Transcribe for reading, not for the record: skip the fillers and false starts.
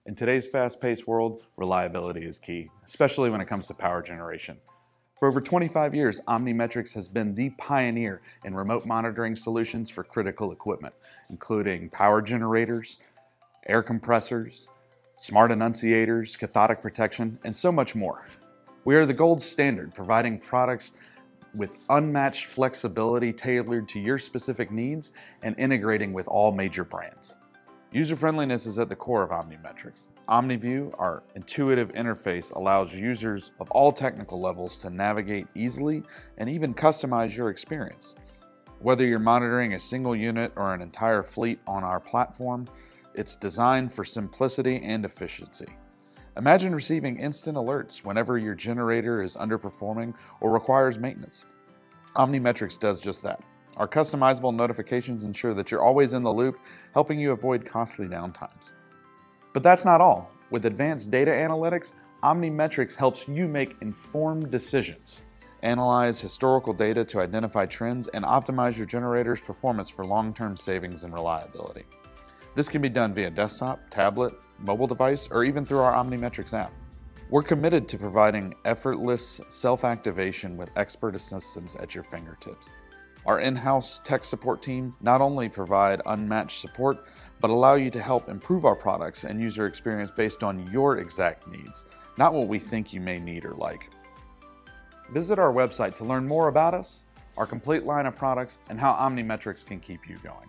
In today's fast-paced world, reliability is key, especially when it comes to power generation. For over 25 years, OmniMetrix has been the pioneer in remote monitoring solutions for critical equipment, including power generators, air compressors, smart annunciators, cathodic protection, and so much more. We are the gold standard, providing products with unmatched flexibility tailored to your specific needs and integrating with all major brands. User-friendliness is at the core of OmniMetrix. OmniView, our intuitive interface, allows users of all technical levels to navigate easily and even customize your experience. Whether you're monitoring a single unit or an entire fleet on our platform, it's designed for simplicity and efficiency. Imagine receiving instant alerts whenever your generator is underperforming or requires maintenance. OmniMetrix does just that. Our customizable notifications ensure that you're always in the loop, helping you avoid costly downtimes. But that's not all. With advanced data analytics, OmniMetrix helps you make informed decisions. Analyze historical data to identify trends and optimize your generator's performance for long-term savings and reliability. This can be done via desktop, tablet, mobile device, or even through our OmniMetrix app. We're committed to providing effortless self-activation with expert assistance at your fingertips. Our in-house tech support team not only provide unmatched support, but allow you to help improve our products and user experience based on your exact needs, not what we think you may need or like. Visit our website to learn more about us, our complete line of products, and how OmniMetrix can keep you going.